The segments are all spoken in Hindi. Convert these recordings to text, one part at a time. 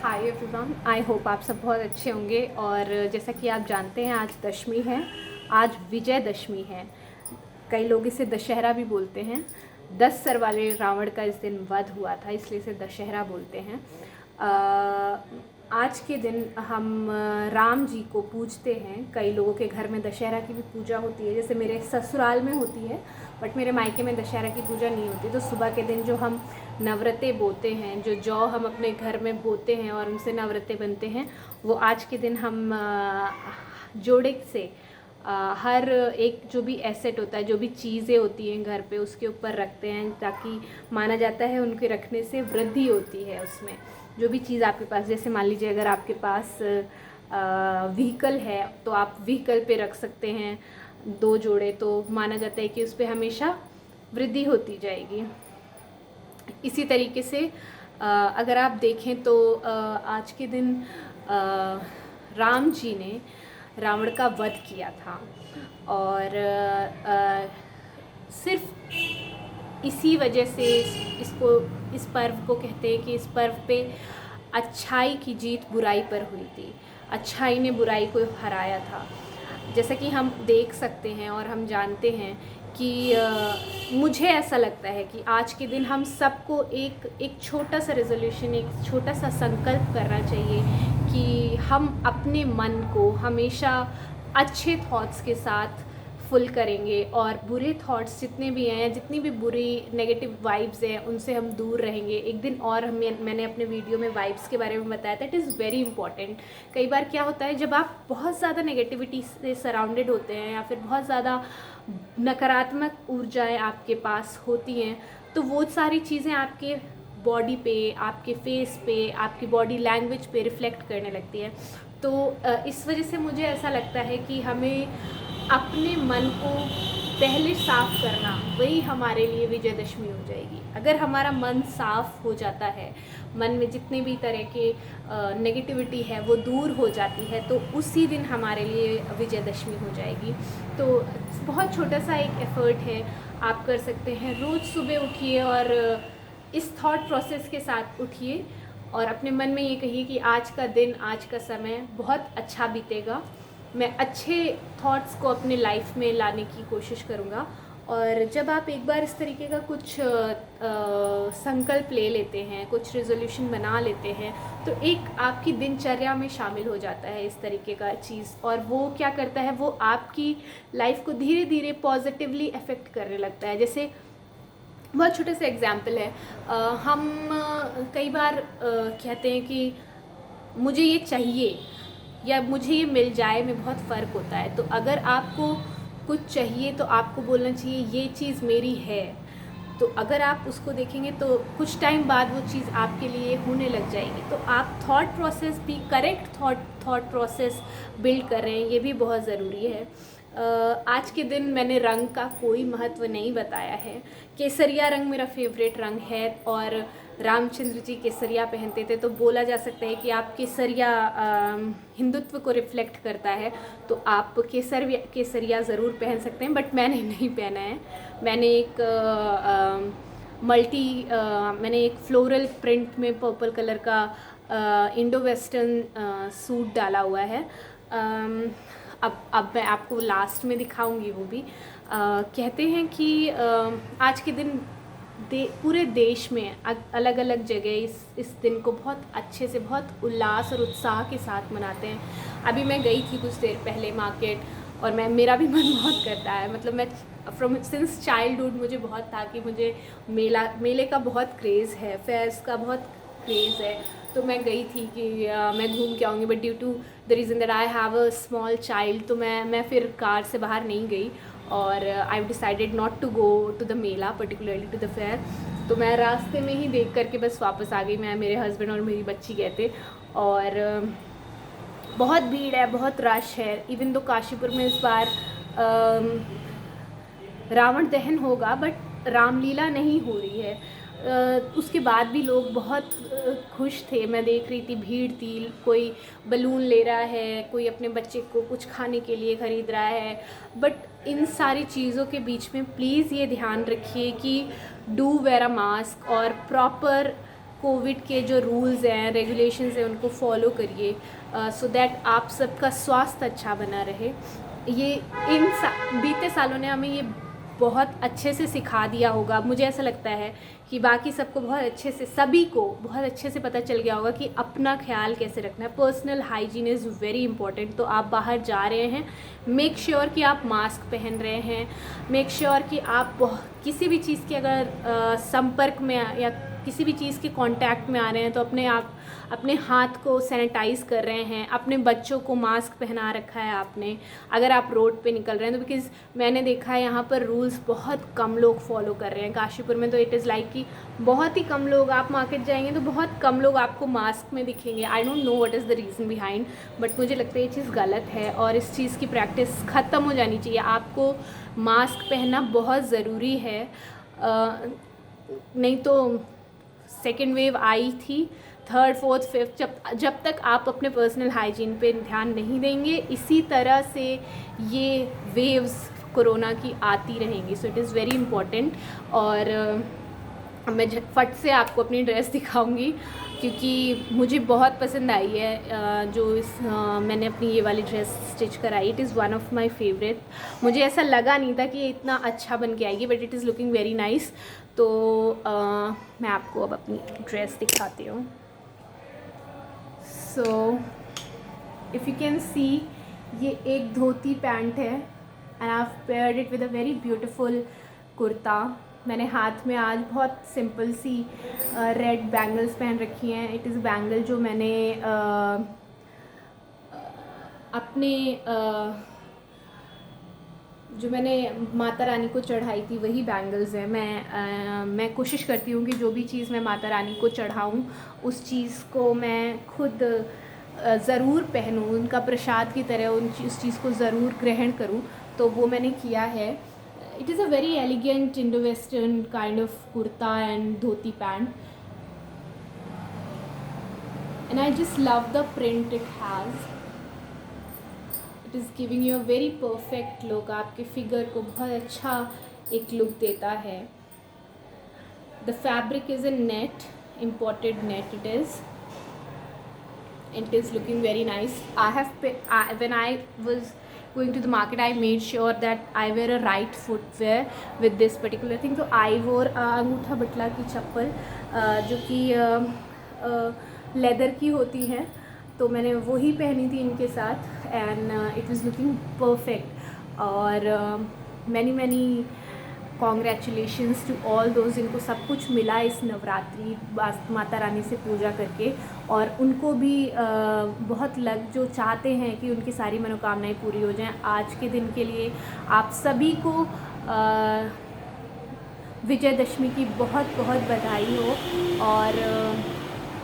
हाय एवरीवन, आई होप आप सब बहुत अच्छे होंगे। और जैसा कि आप जानते हैं, आज दशमी है, आज विजयदशमी है। कई लोग इसे दशहरा भी बोलते हैं। 10 सर वाले रावण का इस दिन वध हुआ था, इसलिए इसे दशहरा बोलते हैं। आज के दिन हम राम जी को पूजते हैं। कई लोगों के घर में दशहरा की भी पूजा होती है, जैसे मेरे ससुराल में होती है, बट मेरे मायके में दशहरा की पूजा नहीं होती। तो सुबह के दिन जो हम नवरत्ते बोते हैं, जो जौ हम अपने घर में बोते हैं और उनसे नवरत्ते बनते हैं, वो आज के दिन हम जोड़े से हर एक जो भी एसेट होता है, जो भी चीज़ें होती हैं घर पे, उसके ऊपर रखते हैं, ताकि माना जाता है उनके रखने से वृद्धि होती है उसमें। जो भी चीज़ आपके पास, जैसे मान लीजिए अगर आपके पास व्हीकल है तो आप व्हीकल पे रख सकते हैं 2 जोड़े, तो माना जाता है कि उस पर हमेशा वृद्धि होती जाएगी। इसी तरीके से अगर आप देखें तो आज के दिन राम जी ने रावण का वध किया था, और सिर्फ इसी वजह से इस पर्व को कहते हैं कि इस पर्व पे अच्छाई की जीत बुराई पर हुई थी। अच्छाई ने बुराई को हराया था। जैसा कि हम देख सकते हैं और हम जानते हैं कि मुझे ऐसा लगता है कि आज के दिन हम सबको एक छोटा सा रेजोल्यूशन, एक छोटा सा संकल्प करना चाहिए कि हम अपने मन को हमेशा अच्छे थॉट्स के साथ फुल करेंगे, और बुरे थॉट्स जितने भी हैं, जितनी भी बुरी नेगेटिव वाइब्स हैं, उनसे हम दूर रहेंगे। एक दिन और मैंने अपने वीडियो में वाइब्स के बारे में बताया था, इट इज़ वेरी इंपॉर्टेंट। कई बार क्या होता है, जब आप बहुत ज़्यादा नेगेटिविटी से सराउंडेड होते हैं या फिर बहुत ज़्यादा नकारात्मक ऊर्जाएं आपके पास होती हैं, तो वो सारी चीज़ें आपके बॉडी पे, आपके फेस पे, आपकी बॉडी लैंग्वेज पे रिफ्लेक्ट करने लगती है। तो इस वजह से मुझे ऐसा लगता है कि हमें अपने मन को पहले साफ करना, वही हमारे लिए विजयदशमी हो जाएगी। अगर हमारा मन साफ हो जाता है, मन में जितने भी तरह के नेगेटिविटी है वो दूर हो जाती है, तो उसी दिन हमारे लिए विजयदशमी हो जाएगी। तो बहुत छोटा सा एक एफर्ट है, आप कर सकते हैं। रोज़ सुबह उठिए और इस थॉट प्रोसेस के साथ उठिए और अपने मन में ये कहिए कि आज का दिन, आज का समय बहुत अच्छा बीतेगा। मैं अच्छे थॉट्स को अपने लाइफ में लाने की कोशिश करूँगा। और जब आप एक बार इस तरीके का कुछ संकल्प ले लेते हैं, कुछ रेजोल्यूशन बना लेते हैं, तो एक आपकी दिनचर्या में शामिल हो जाता है इस तरीके का चीज़। और वो क्या करता है, वो आपकी लाइफ को धीरे धीरे पॉजिटिवली अफेक्ट करने लगता है। जैसे बहुत छोटे से एग्जाम्पल है, हम कई बार कहते हैं कि मुझे ये चाहिए या मुझे ये मिल जाए में बहुत फ़र्क होता है। तो अगर आपको कुछ चाहिए तो आपको बोलना चाहिए ये चीज़ मेरी है। तो अगर आप उसको देखेंगे तो कुछ टाइम बाद वो चीज़ आपके लिए होने लग जाएगी। तो आप थॉट प्रोसेस भी, करेक्ट थॉट प्रोसेस बिल्ड कर रहे हैं, ये भी बहुत ज़रूरी है। आज के दिन मैंने रंग का कोई महत्व नहीं बताया है। केसरिया रंग मेरा फेवरेट रंग है, और रामचंद्र जी केसरिया पहनते थे, तो बोला जा सकता है कि आप केसरिया हिंदुत्व को रिफ्लेक्ट करता है, तो आप केसरिया ज़रूर पहन सकते हैं। बट मैंने नहीं पहना है। मैंने मैंने एक फ्लोरल प्रिंट में पर्पल कलर का इंडो वेस्टर्न सूट डाला हुआ है। अब मैं आपको लास्ट में दिखाऊंगी वो भी। कहते हैं कि आज के दिन पूरे देश में अलग अलग जगह इस दिन को बहुत अच्छे से, बहुत उल्लास और उत्साह के साथ मनाते हैं। अभी मैं गई थी कुछ देर पहले मार्केट, और मेरा भी मन बहुत करता है, मतलब मैं सिंस चाइल्डहुड मुझे बहुत था कि मुझे मेले का बहुत क्रेज़ है, फेयर्स का बहुत क्रेज़ है। तो मैं गई थी कि मैं घूम के आऊँगी, but due to the reason that I have a small child, तो मैं फिर कार से बाहर नहीं गई, और I decided not to go to the mela, particularly to the fair. तो मैं रास्ते में ही देख करके बस वापस आ गई। मैं, मेरे हस्बैंड और मेरी बच्ची गए थे, और बहुत भीड़ है, बहुत रश है। इवन दो काशीपुर में इस बार रावण दहन होगा, बट रामलीला नहीं हो रही है। उसके बाद भी लोग बहुत खुश थे। मैं देख रही थी, भीड़ थी, कोई बलून ले रहा है, कोई अपने बच्चे को कुछ खाने के लिए ख़रीद रहा है। बट इन सारी चीज़ों के बीच में प्लीज़ ये ध्यान रखिए कि डू वेयर अ मास्क, और प्रॉपर कोविड के जो रूल्स हैं, रेगुलेशंस हैं, उनको फॉलो करिए सो दैट आप सबका स्वास्थ्य अच्छा बना रहे। ये बीते सालों ने हमें ये बहुत अच्छे से सिखा दिया होगा। मुझे ऐसा लगता है कि बाकी सबको बहुत अच्छे से, सभी को बहुत अच्छे से पता चल गया होगा कि अपना ख्याल कैसे रखना है। Personal hygiene is very important. तो आप बाहर जा रहे हैं, मेक श्योर कि आप मास्क पहन रहे हैं, मेक श्योर कि आप किसी भी चीज़ के अगर संपर्क में या किसी भी चीज़ के कांटेक्ट में आ रहे हैं तो अपने हाथ को सैनिटाइज़ कर रहे हैं, अपने बच्चों को मास्क पहना रखा है आपने अगर आप रोड पे निकल रहे हैं तो। बिकॉज़ मैंने देखा है यहाँ पर रूल्स बहुत कम लोग फॉलो कर रहे हैं। काशीपुर में तो इट इज़ लाइक कि बहुत ही कम लोग, आप मार्केट जाएंगे तो बहुत कम लोग आपको मास्क में दिखेंगे। I don't know what is the reason behind, but मुझे लगता है ये चीज़ गलत है और इस चीज़ की प्रैक्टिस ख़त्म हो जानी चाहिए। आपको मास्क पहनना बहुत ज़रूरी है, नहीं तो सेकेंड वेव आई थी, थर्ड फोर्थ फिफ्थ, जब तक आप अपने पर्सनल हाइजीन पे ध्यान नहीं देंगे, इसी तरह से ये वेव्स कोरोना की आती रहेंगी। So it is very important. और मैं झटफट से आपको अपनी ड्रेस दिखाऊंगी क्योंकि मुझे बहुत पसंद आई है जो मैंने अपनी ये वाली ड्रेस स्टिच कराई। It is one of my favourite. मुझे ऐसा लगा नहीं था कि ये इतना अच्छा बन के आएगी, but it is looking very nice. तो मैं आपको अब अपनी ड्रेस दिखाती हूँ। So if you can see, ये एक धोती पैंट है and I have paired it with a very beautiful kurta. मैंने हाथ में आज बहुत सिंपल सी रेड बैंगल्स पहन रखी हैं। इट इज़ बैंगल जो मैंने जो मैंने माता रानी को चढ़ाई थी वही बैंगल्स हैं। मैं कोशिश करती हूँ कि जो भी चीज़ मैं माता रानी को चढ़ाऊँ उस चीज़ को मैं खुद ज़रूर पहनूँ, उनका प्रसाद की तरह उस चीज़ को ज़रूर ग्रहण करूँ। तो वो मैंने किया है। It is a very elegant Indo-Western kind of kurta and dhoti pant, and I just love the print it has. It is giving you a very perfect look. आपके फिगर को बहुत अच्छा एक लुक देता है। The fabric is a net, imported net it is. It is looking very nice. When I was going to the market, I made sure that I wear a right footwear with this particular thing. तो I wore अंगूठा बटला की चप्पल जो कि लेदर की होती हैं, तो मैंने वही पहनी थी इनके साथ and it was looking perfect. और many congratulations to all those जिनको सब कुछ मिला इस नवरात्रि माता रानी से पूजा करके, और उनको भी बहुत जो चाहते हैं कि उनकी सारी मनोकामनाएं पूरी हो जाएं। आज के दिन के लिए आप सभी को विजयदशमी की बहुत बहुत बधाई हो और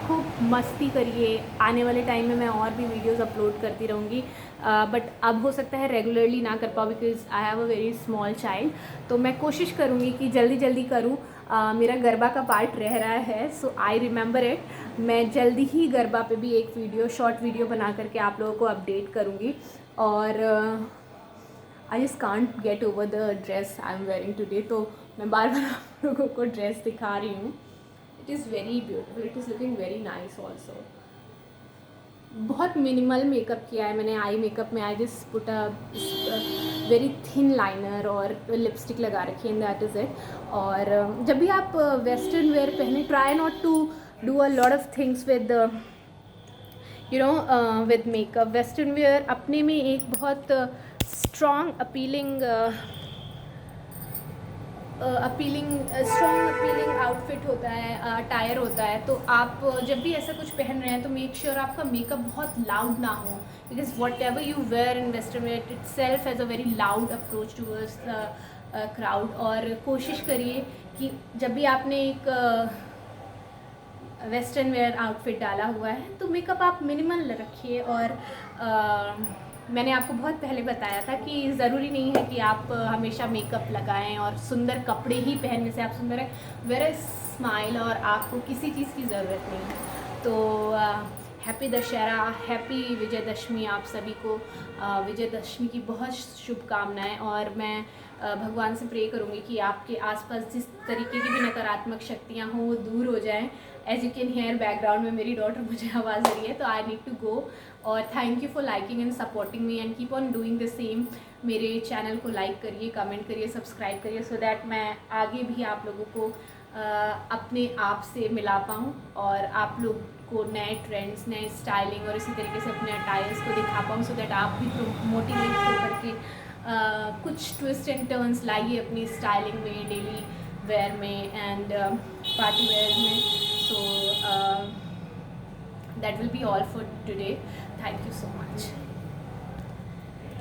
खूब मस्ती करिए। आने वाले टाइम में मैं और भी वीडियोस अपलोड करती रहूँगी, बट अब हो सकता है रेगुलरली ना कर पाऊँ because I have a very small child. तो मैं कोशिश करूँगी कि जल्दी जल्दी करूँ। मेरा गरबा का पार्ट रह रहा है, सो आई रिमेंबर इट। मैं जल्दी ही गरबा पे भी एक शॉर्ट वीडियो बना करके आप लोगों को अपडेट करूँगी। और I just can't get over the dress I am wearing today, तो मैं बार बार आप लोगों को ड्रेस दिखा रही हूँ। It is very beautiful, it is looking very nice also. बहुत मिनिमल मेकअप किया है मैंने। आई मेकअप में I just put a very thin liner और लिपस्टिक लगा रखी है, दैट इज़ इट। और जब भी आप वेस्टर्न वेयर पहने, try not to do a lot of things with with makeup. Western wear अपने में एक बहुत स्ट्रॉन्ग अपीलिंग आउटफिट होता है, अटायर होता है। तो आप जब भी ऐसा कुछ पहन रहे हैं तो मेक श्योर आपका मेकअप बहुत लाउड ना हो, because whatever you wear in western wear itself has a very loud approach towards the crowd. और कोशिश करिए कि जब भी आपने एक वेस्टर्न वेयर आउटफिट डाला हुआ है तो मेकअप आप मिनिमल रखिए। और मैंने आपको बहुत पहले बताया था कि ज़रूरी नहीं है कि आप हमेशा मेकअप लगाएं और सुंदर कपड़े ही पहनने से आप सुंदर हैं। वेयर अ स्माइल, और आपको किसी चीज़ की ज़रूरत नहीं है। तो हैप्पी दशहरा, हैप्पी विजयदशमी आप सभी को। विजयदशमी की बहुत शुभकामनाएं। और मैं भगवान से प्रे करूँगी कि आपके आसपास जिस तरीके की भी नकारात्मक शक्तियाँ हों वो दूर हो जाएं। As you can hear background में मेरी डॉटर मुझे आवाज़ दे रही है, तो आई नीड टू गो। और thank you for liking and supporting me and keep on doing the same. मेरे चैनल को लाइक करिए, कमेंट करिए, सब्सक्राइब करिए, सो दैट मैं आगे भी आप लोगों को अपने आप से मिला पाऊँ और आप लोग को नए ट्रेंड्स, नए स्टाइलिंग और इसी तरीके से अपने अटायर्स को दिखा पाऊँ, सो दैट आप भी मोटिवेट होकर के कुछ ट्विस्ट एंड टर्न्स लाइए अपनी स्टाइलिंग में, डेली वेयर में एंड पार्टी वेयर में। So that will be all for today. Thank you so much.